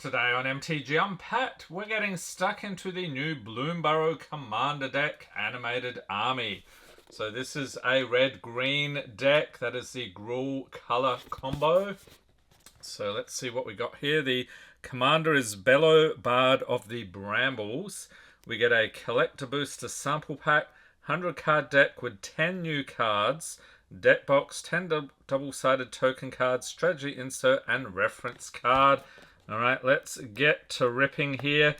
Today on MTG Unpacked, we're getting stuck into the new Bloomburrow Commander deck, Animated Army. So this is a red-green deck. That is the Gruul color combo. So let's see what we got here. The commander is Bellow, Bard of the Brambles. We get a collector booster sample pack, 100 card deck with 10 new cards, deck box, 10 double-sided token cards, strategy insert, and reference card. Alright, let's get to ripping here.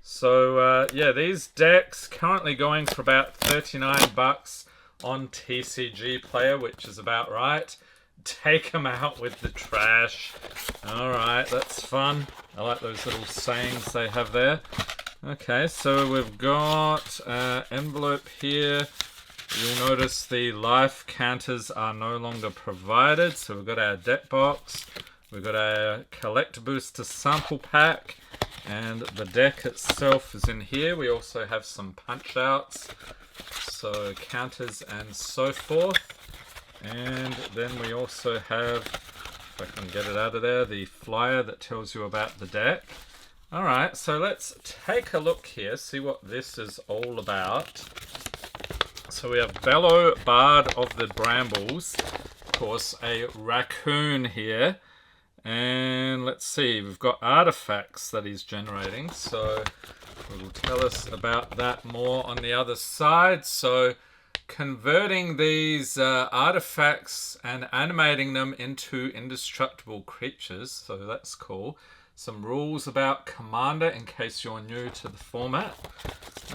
So, yeah, these decks currently going for about 39 bucks on TCG Player, which is about right. Take them out with the trash. Alright, that's fun. I like those little sayings they have there. Okay, so we've got envelope here. You'll notice the life counters are no longer provided. So we've got our deck box. We've got a collector booster sample pack. And the deck itself is in here. We also have some punch outs. So counters and so forth. And then we also have, if I can get it out of there, the flyer that tells you about the deck. Alright, so let's take a look here, see what this is all about. So we have Bellow, Bard of the Brambles. Of course, a raccoon here. And let's see, we've got artifacts that he's generating. So it will tell us about that more on the other side. So converting these artifacts and animating them into indestructible creatures. So that's cool. Some rules about Commander in case you're new to the format.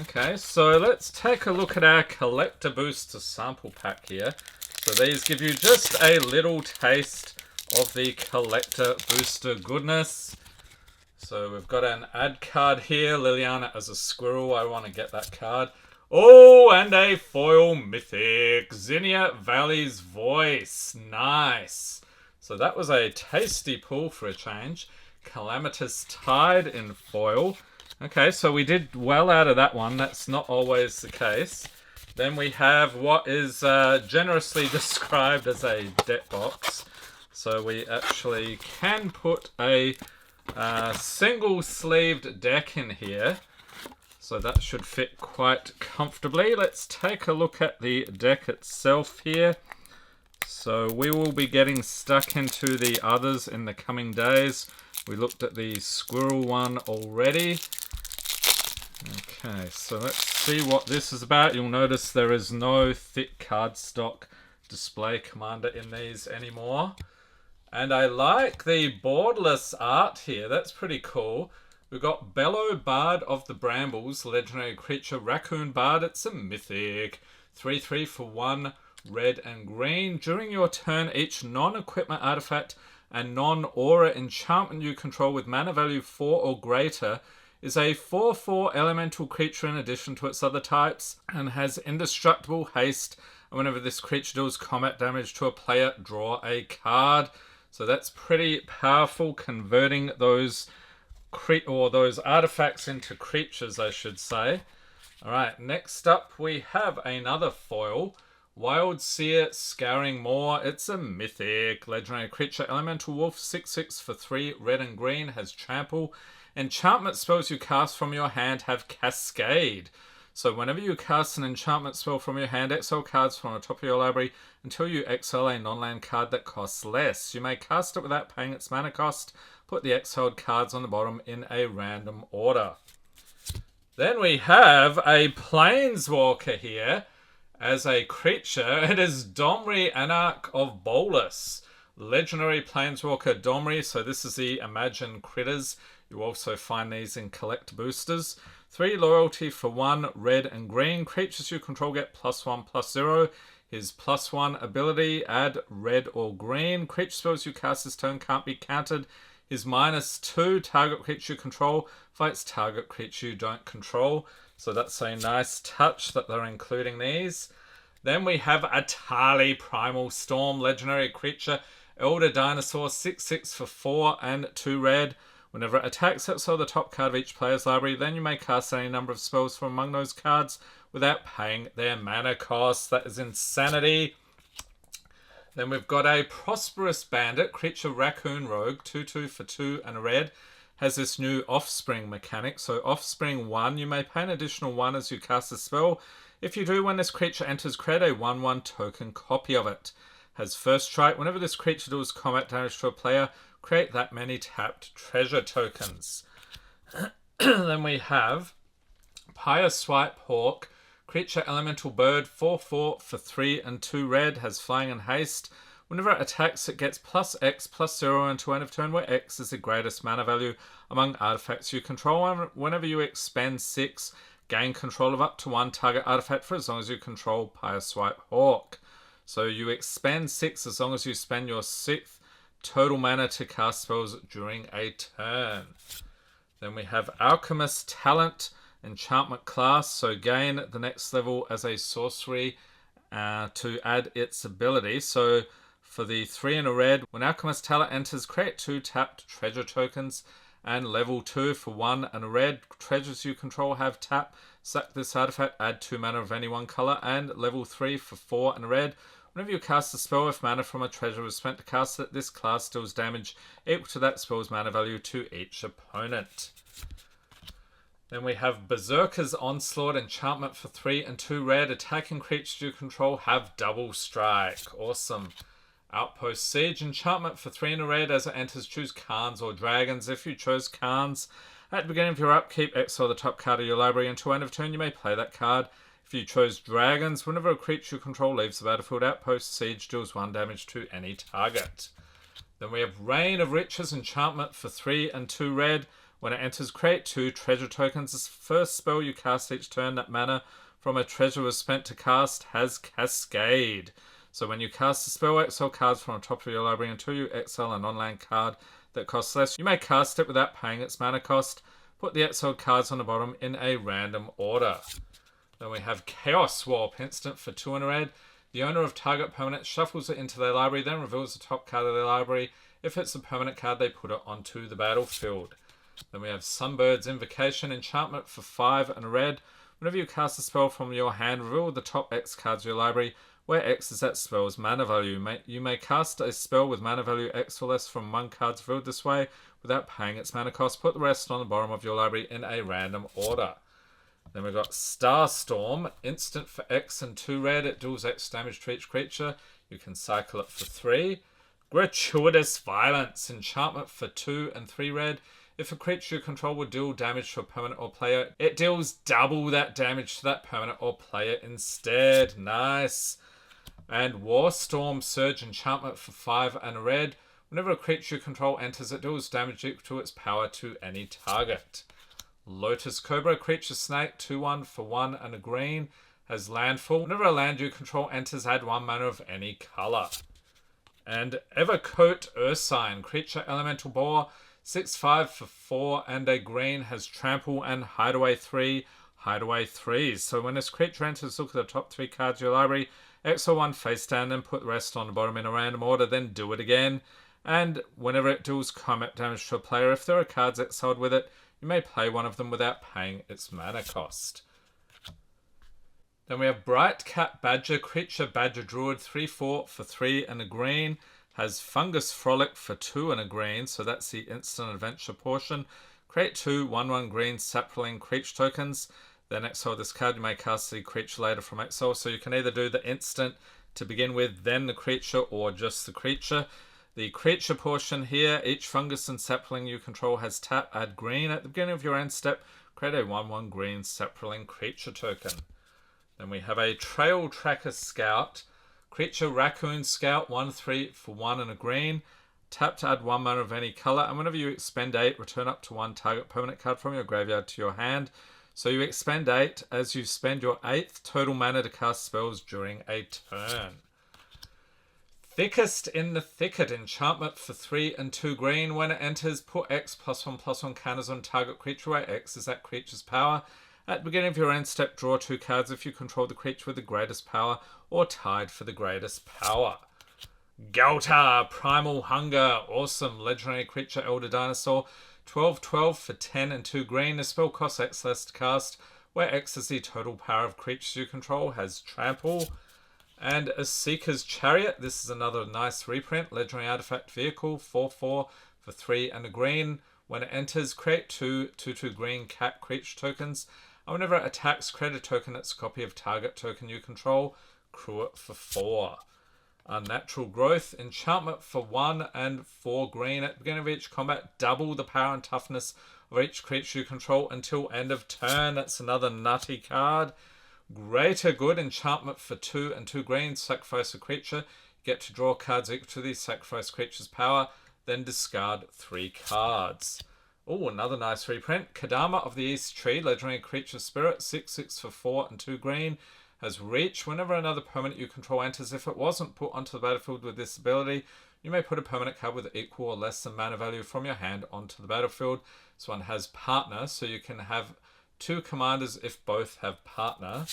Okay, so let's take a look at our collector booster sample pack here. So these give you just a little taste of the collector booster goodness. So we've got an ad card here, Liliana as a squirrel. I want to get that card. Oh, and a foil mythic, Zinnia Valley's Voice. Nice. So that was a tasty pull for a change. Calamitous Tide in foil. Okay, so we did well out of that one. That's not always the case. Then we have what is generously described as a deck box. So we actually can put a single-sleeved deck in here. So that should fit quite comfortably. Let's take a look at the deck itself here. So we will be getting stuck into the others in the coming days. We looked at the squirrel one already. Okay, so let's see what this is about. You'll notice there is no thick cardstock display commander in these anymore. And I like the borderless art here. That's pretty cool. We've got Bellow, Bard of the Brambles, legendary creature, Raccoon Bard. It's a mythic. 3/3 for 1, red and green. During your turn, each non-equipment artifact and non-aura enchantment you control with mana value 4 or greater is a 4/4 elemental creature in addition to its other types and has indestructible haste. And whenever this creature deals combat damage to a player, draw a card. So that's pretty powerful, converting those artifacts into creatures, I should say. Alright, next up we have another foil. Wild Seer Scouring Moor. It's a mythic. Legendary creature, Elemental Wolf, 6/6 for 3, red and green, has trample. Enchantment spells you cast from your hand have Cascade. So whenever you cast an enchantment spell from your hand, exile cards from the top of your library until you exile a non-land card that costs less. You may cast it without paying its mana cost. Put the exiled cards on the bottom in a random order. Then we have a Planeswalker here. As a creature, it is Domri, Anarch of Bolas. Legendary Planeswalker Domri. So this is the Imagine Critters. You also find these in Collect Boosters. 3 loyalty for 1, red and green. Creatures you control get +1/+0. His +1 ability, add red or green. Creature spells you cast this turn can't be countered. His -2, target creature you control fights target creature you don't control. So that's a nice touch that they're including these. Then we have Atali Primal Storm, legendary creature, Elder Dinosaur, 6/6 for 4 and 2 red. Whenever it attacks, exile the top card of each player's library. Then you may cast any number of spells from among those cards without paying their mana cost. That is insanity. Then we've got a Prosperous Bandit, creature Raccoon Rogue, 2/2 for 2 and a red. has this new offspring mechanic. So offspring 1, you may pay an additional 1 as you cast a spell. If you do, when this creature enters, create a 1/1 token copy of it. Has first strike. Whenever this creature deals combat damage to a player, create that many tapped treasure tokens. Then we have Pyre Swipe Hawk. Creature elemental bird, 4/4 for 3 and 2 red, has flying and haste. Whenever it attacks, it gets +X/+0 until end of turn, where X is the greatest mana value among artifacts you control. Whenever you expend 6, gain control of up to 1 target artifact for as long as you control Pyre Swipe Hawk. So you expend 6 as long as you spend your 6th total mana to cast spells during a turn. Then we have Alchemist Talent, enchantment class. So gain the next level as a sorcery to add its ability. So for the 3 and a red, when Alchemist Talent enters, create 2 tapped treasure tokens. And level 2 for 1 and a red, treasures you control have tap. Sack this artifact, add 2 mana of any one color. And level 3 for 4 and a red, whenever you cast a spell, if mana from a treasure was spent to cast it, this class deals damage equal to that spell's mana value to each opponent. Then we have Berserker's Onslaught, enchantment for 3 and 2 red. Attacking creatures you control have double strike. Awesome. Outpost Siege, enchantment for 3 and a red. As it enters, choose Khans or Dragons. If you chose Khans, at the beginning of your upkeep, exile the top card of your library. Until end of turn, you may play that card. If you chose Dragons, whenever a creature you control leaves the battlefield, Outpost Siege deals 1 damage to any target. Then we have Reign of Riches, enchantment for 3 and 2 red. When it enters, create 2 treasure tokens. This first spell you cast each turn that mana from a treasure was spent to cast has Cascade. So when you cast a spell, exile cards from the top of your library until you exile a non-land card that costs less. You may cast it without paying its mana cost. Put the exiled cards on the bottom in a random order. Then we have Chaos Warp, instant for 2 and a red. The owner of target permanent shuffles it into their library, then reveals the top card of their library. If it's a permanent card, they put it onto the battlefield. Then we have Sunbird's Invocation, enchantment for 5 and a red. Whenever you cast a spell from your hand, reveal the top X cards of your library, where X is that spell's mana value. You may cast a spell with mana value X or less from 1 card revealed this way without paying its mana cost. Put the rest on the bottom of your library in a random order. Then we've got Starstorm, instant for X and 2 red. It deals X damage to each creature. You can cycle it for 3. Gratuitous Violence, enchantment for 2 and 3 red. If a creature you control would deal damage to a permanent or player, it deals double that damage to that permanent or player instead. Nice. And Warstorm Surge, enchantment for 5 and a red. Whenever a creature you control enters, it deals damage equal to its power to any target. Lotus Cobra, creature snake, 2/1 for 1 and a green, has landfall. Whenever a land you control enters, add 1 mana of any color. And Evercoat Ursine, creature elemental boar, 6/5 for 4 and a green, has trample and hideaway 3, hideaway 3s. So when this creature enters, look at the top 3 cards of your library, exile 1 face down, then put the rest on the bottom in a random order, then do it again. And whenever it deals combat damage to a player, if there are cards exiled with it, you may play one of them without paying its mana cost. Then we have Bright Cat Badger, creature badger druid, 3/4 for 3 and a green, has Fungus Frolic for 2 and a green, so that's the instant adventure portion. Create 2 1/1 green sapling creature tokens, then exile this card. You may cast the creature later from exile, so you can either do the instant to begin with, then the creature, or just the creature. The creature portion here, each fungus and sapling you control has tap, add green. At the beginning of your end step, create a 1/1 green sapling creature token. Then we have a Trail Tracker Scout, creature Raccoon Scout, 1/3 for 1 and a green. Tap to add 1 mana of any color, and whenever you expend 8, return up to 1 target permanent card from your graveyard to your hand. So you expend 8 as you spend your 8th total mana to cast spells during a turn. Thickest in the Thicket, enchantment for 3 and 2 green. When it enters, put X +1/+1 counters on target creature where X is that creature's power. At the beginning of your end step, draw 2 cards if you control the creature with the greatest power or tied for the greatest power. Galtar, Primal Hunger, awesome legendary creature Elder Dinosaur, 12/12 for 10 and 2 green. The spell costs X less to cast, where X is the total power of creatures you control, has trample. And a Seeker's Chariot, this is another nice reprint, legendary artifact vehicle, 4/4 for 3 and a green. When it enters, create 2/2 green cat creature tokens. And whenever it attacks, create a token that's a copy of target token you control. Crew it for 4. Unnatural Growth, enchantment for 1 and 4 green. At the beginning of each combat, double the power and toughness of each creature you control until end of turn. That's another nutty card. Greater Good, enchantment for 2 and 2 green. Sacrifice a creature. You get to draw cards equal to the sacrificed creature's power, then discard 3 cards. Oh, another nice reprint. Kadama of the East Tree, legendary creature spirit, 6/6 for 4 and 2 green. Has reach. Whenever another permanent you control enters, if it wasn't put onto the battlefield with this ability, you may put a permanent card with equal or less than mana value from your hand onto the battlefield. This one has partner, so you can have 2 commanders if both have partner.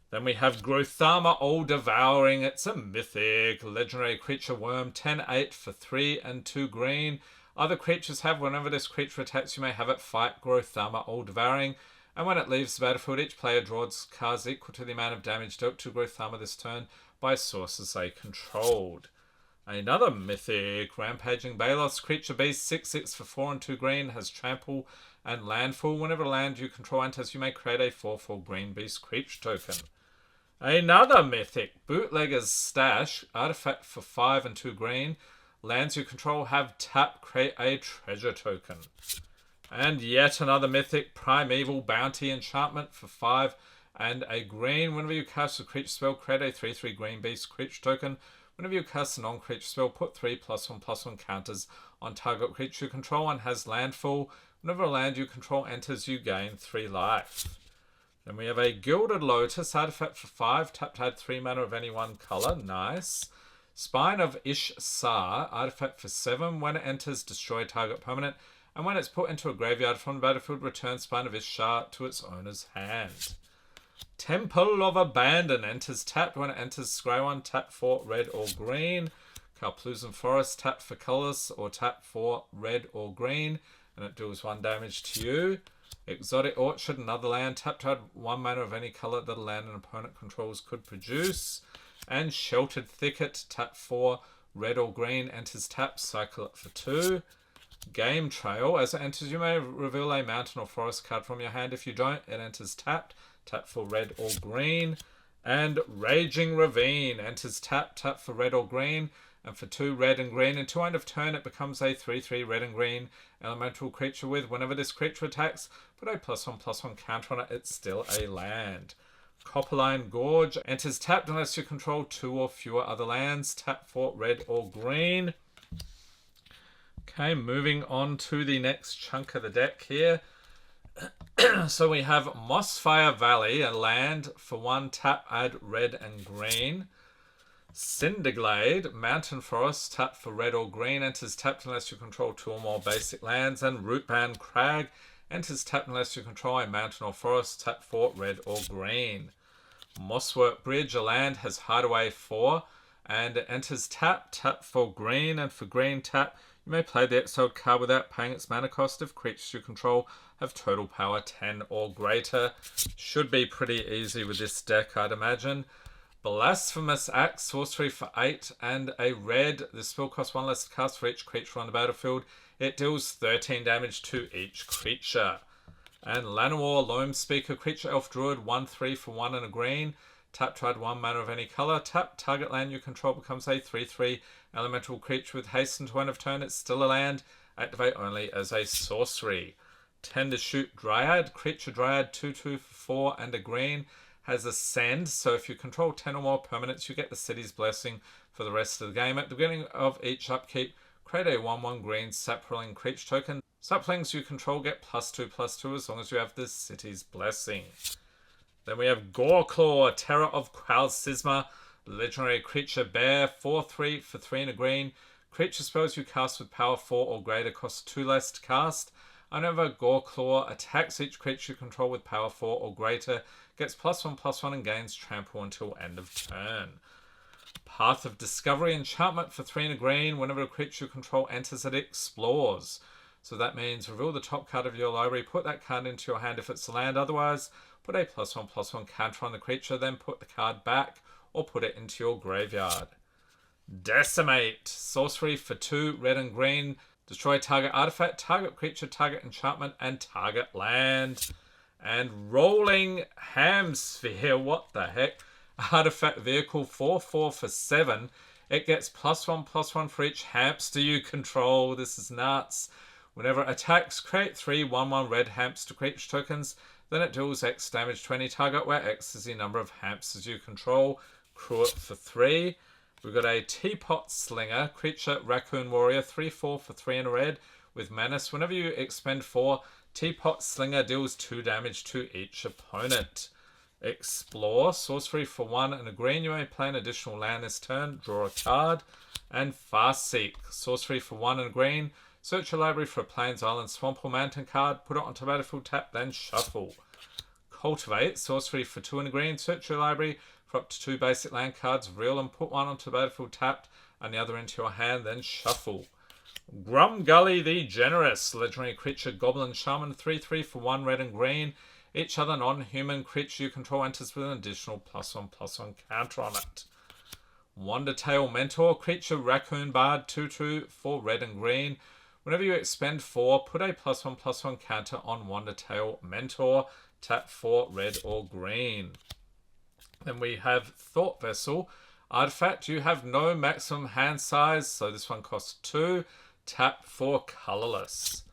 Then we have Grothama All Devouring. It's a mythic legendary creature worm, 10/8 for 3 and 2 green. Other creatures have, whenever this creature attacks, you may have it fight Grothama All Devouring. And when it leaves the battlefield, each player draws cards equal to the amount of damage dealt to Grothama this turn by sources they controlled. Another mythic, Rampaging Balos, creature beast, 6/6 for 4 and 2 green, has trample and landfall. Whenever a land you control enters, you may create a 4/4 green beast creature token. Another mythic, Bootlegger's Stash, artifact for 5 and 2 green. Lands you control have tap, create a treasure token. And yet another mythic, Primeval Bounty, enchantment for 5 and a green. Whenever you cast a creature spell, create a 3/3 green beast creature token. Whenever you cast a non-creature spell, put 3 +1/+1 counters on target creature you control and has landfall. Whenever a land you control enters, you gain 3 life. Then we have a Gilded Lotus, artifact for 5, tapped, add 3 mana of any one color. Nice. Spine of Ish-Sar, artifact for 7. When it enters, destroy target permanent. And when it's put into a graveyard from the battlefield, return Spine of Ish-Sar to its owner's hand. Temple of Abandon enters tapped. When it enters, scry 1, tap 4, red or green. Carplusan Forest, tap for colors or tap 4, red or green. And it deals 1 damage to you. Exotic Orchard, another land, tap to add 1 mana of any color that a land an opponent controls could produce. And Sheltered Thicket, tap 4, red or green, enters tapped, cycle it for 2. Game Trail, as it enters, you may reveal a mountain or forest card from your hand. If you don't, it enters tapped, tap for red or green. And Raging Ravine enters tapped, tap for red or green. And for 2 red and green, until end of turn, it becomes a 3/3 red and green elemental creature with, whenever this creature attacks, put a +1/+1 counter on it, it's still a land. Copperline Gorge enters tapped unless you control 2 or fewer other lands. Tap for red or green. Okay, moving on to the next chunk of the deck here. So we have Mossfire Valley, a land for 1, tap, add red and green. Cinderglade, Mountain Forest, tap for red or green, enters tapped unless you control 2 or more basic lands. And Rootband Crag enters tapped unless you control a mountain or forest, tap for red or green. Mosswork Bridge, a land, has Hideaway 4, and it enters tapped, tap for green, and for green tap, you may play the exiled card without paying its mana cost if creatures you control have total power 10 or greater. Should be pretty easy with this deck, I'd imagine. Blasphemous Axe, sorcery for 8 and a red. This spell costs 1 less to cast for each creature on the battlefield. It deals 13 damage to each creature. And Llanowar Loam Speaker, creature elf druid, 1/3 for 1 and a green. Tap to add 1 mana of any color. Tap, target land you control becomes a 3/3 elemental creature with haste until end of turn. It's still a land. Activate only as a sorcery. Tender Shoot Dryad, creature Dryad, 2/2 for 4 and a green. Has Ascend, so if you control 10 or more permanents, you get the City's Blessing for the rest of the game. At the beginning of each upkeep, create a 1/1 green sapling creature token. Saplings you control get +2/+2 as long as you have the City's Blessing. Then we have Goreclaw, Terror of Kralsizma, legendary creature bear, 4/3 for 3 and a green. Creature spells you cast with power 4 or greater cost 2 less to cast. Whenever Goreclaw attacks each creature you control with power 4 or greater, gets +1/+1 and gains trample until end of turn. Path of Discovery, enchantment for 3 and a green. Whenever a creature you control enters, it explores. So that means reveal the top card of your library, put that card into your hand if it's a land. Otherwise, put a +1/+1 counter on the creature, then put the card back or put it into your graveyard. Decimate, sorcery for 2 red and green. Destroy target artifact, target creature, target enchantment, and target land. And Rolling Hamsphere, what the heck? Artifact vehicle 4/4 for 7. It gets +1/+1 for each hamster you control. This is nuts. Whenever it attacks, create 3 1/1 red hamster creature tokens. Then it deals X damage to any target where X is the number of hamsters you control. Crew it for 3. We've got a Teapot Slinger, creature Raccoon Warrior, 3/4 for 3 and a red with Menace. Whenever you expend 4, Teapot Slinger deals 2 damage to each opponent. Explore, sorcery for 1 and a green. You may play an additional land this turn. Draw a card. And Fast Seek, sorcery for 1 and a green. Search your library for a Plains, Island, Swamp or Mountain card. Put it onto battlefield, tap, then shuffle. Cultivate, sorcery for 2 and a green. Search your library for up to 2 basic land cards. Reel and put one onto the battlefield tapped and the other into your hand, then shuffle. Grumgully the Generous, legendary creature, Goblin Shaman, 3/3 for 1 red and green. Each other non-human creature you control enters with an additional +1/+1 counter on it. Wandertail Mentor, creature Raccoon Bard, 2/2 for red and green. Whenever you expend 4, put a +1/+1 counter on Wandertail Mentor. Tap 4 red or green. Then we have Thought Vessel. Artifact, you have no maximum hand size, so this one costs 2. Tap for colorless.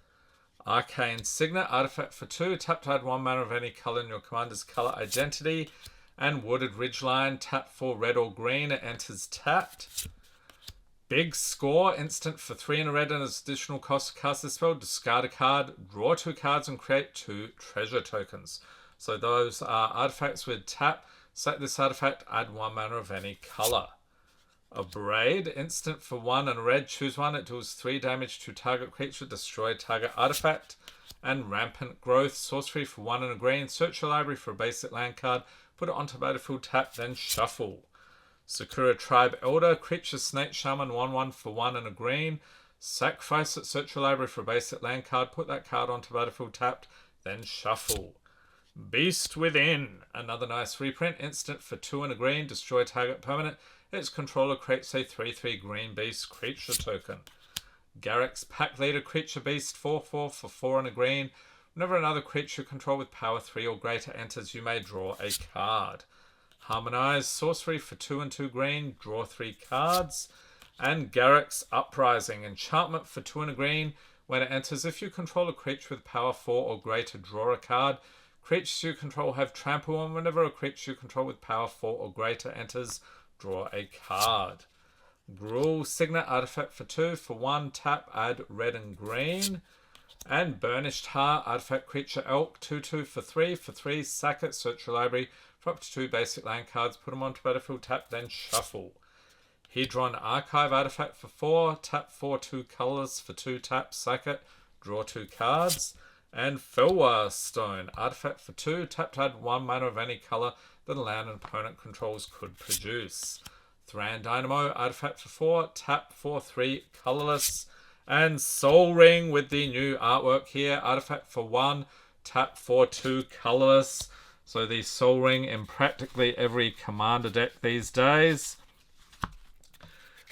Arcane Signet, artifact for 2. Tap to add 1 mana of any color in your commander's color identity. And Wooded Ridgeline, tap for red or green. It enters tapped. Big Score, instant for 3 and a red and its additional cost to cast this spell. Discard a card, draw 2 cards, and create 2 treasure tokens. So those are artifacts with tap. Select this artifact, add 1 mana of any color. Abrade, instant for 1 and a red, choose one. It deals 3 damage to target creature, destroy target artifact. And Rampant Growth, sorcery for 1 and a green. Search your library for a basic land card, put it onto battlefield, tap, then shuffle. Sakura Tribe Elder, creature Snake Shaman, 1/1 for 1 and a green. Sacrifice it, search your library for a basic land card, put that card onto battlefield, tapped, then shuffle. Beast Within, another nice reprint, instant for 2 and a green, destroy target permanent. Its controller creates a 3/3 green beast creature token. Garrick's Pack Leader, creature beast, 4/4 for 4 and a green. Whenever another creature you control with power 3 or greater enters, you may draw a card. Harmonize, sorcery for 2 and 2 green, draw 3 cards. And Garrick's Uprising, enchantment for 2 and a green. When it enters, if you control a creature with power 4 or greater, draw a card. Creatures you control have trample, and whenever a creature you control with power 4 or greater enters, draw a card. Gruul Signet, artifact for 2 for 1, tap, add red and green. And Burnished Heart, artifact creature Elk, 2/2 for 3, sack it, search your library for up to 2 basic land cards, put them onto battlefield, tap, then shuffle. Hedron Archive, artifact for 4, tap 4 2 colors for 2, tap, sack it, draw 2 cards. And Felwar Stone, artifact for 2, tap to add 1 mana of any color that a land an opponent controls could produce. Thran Dynamo, artifact for 4, tap 4 3 colorless. And Soul Ring with the new artwork here, artifact for 1, tap 4 2 colorless. So the Soul Ring in practically every commander deck these days.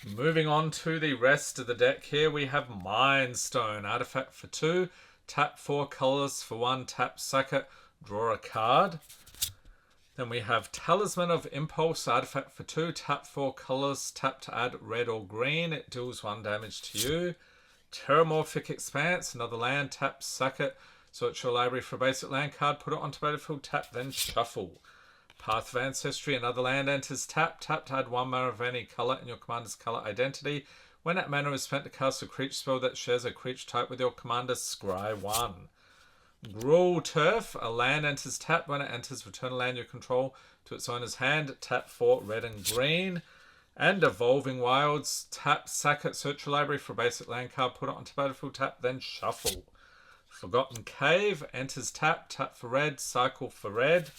Moving on to the rest of the deck here, we have Mind Stone, artifact for 2, tap 4 colors for 1, tap, sack it, draw a card. Then we have Talisman of Impulse, artifact for 2, tap 4 colors, tap to add red or green. It deals 1 damage to you. Terramorphic Expanse, another land, tap, sack it, search your library for a basic land card, put it onto battlefield, tap, then shuffle. Path of Ancestry, another land, enters tap, tap to add 1 mana of any color in your commander's color identity. When that mana is spent to cast a creature spell that shares a creature type with your commander, scry 1. Gruul Turf, a land, enters tap. When it enters, return a land you control to its owner's hand. Tap 4 red and green. And Evolving Wilds, tap, sack it, search your library for a basic land card, put it onto battlefield, tap, then shuffle. Forgotten Cave, enters tap, tap for red, cycle for red.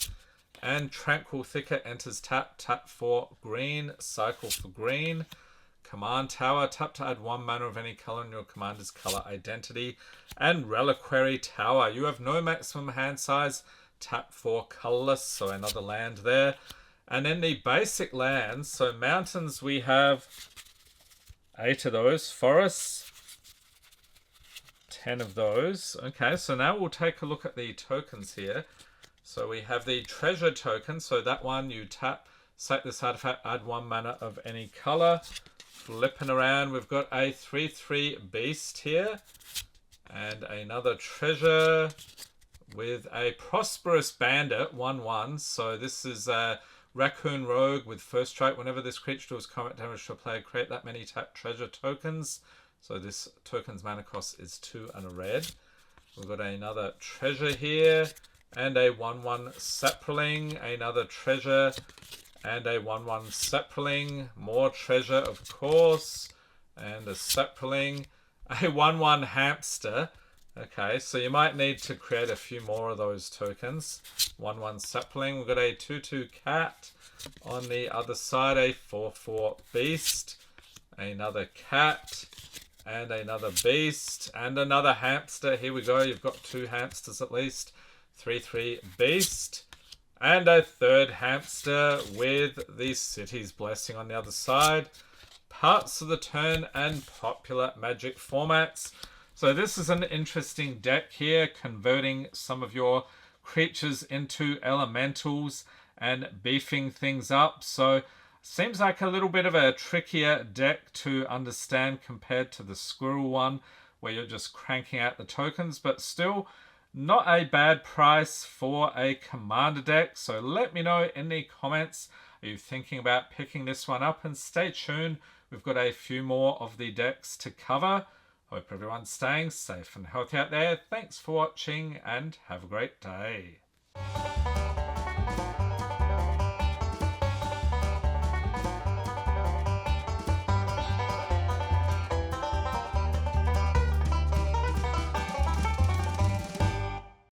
And Tranquil Thicket, enters tap, tap for green, cycle for green. Command Tower, tap to add 1 mana of any color in your commander's color identity. And Reliquary Tower, you have no maximum hand size, tap for colorless, so another land there. And then the basic lands, so mountains we have 8 of those, forests 10 of those. Okay, so now we'll take a look at the tokens here. So we have the treasure token. So that one you tap, set this artifact, add 1 mana of any color. Flipping around, we've got a 3/3 beast here. And another treasure with a prosperous bandit, 1/1. So this is a raccoon rogue with first strike. Whenever this creature deals combat damage to a player, create that many tap treasure tokens. So this token's mana cost is 2 and a red. We've got another treasure here. And a 1/1 sapling. Another treasure. And a 1/1 sapling. More treasure, of course. And a sapling. A 1/1 hamster. Okay, so you might need to create a few more of those tokens. 1/1 sapling. We've got a 2/2 cat. On the other side, a 4/4 beast. Another cat. And another beast. And another hamster. Here we go. You've got 2 hamsters at least. 3/3 beast. And a third hamster with the city's blessing on the other side. Parts of the turn and popular magic formats. So this is an interesting deck here, converting some of your creatures into elementals and beefing things up. So seems like a little bit of a trickier deck to understand compared to the squirrel one, where you're just cranking out the tokens, but still not a bad price for a commander deck. So let me know in the comments, are you thinking about picking this one up? And stay tuned, we've got a few more of the decks to cover. Hope everyone's staying safe and healthy out there. Thanks for watching and have a great day.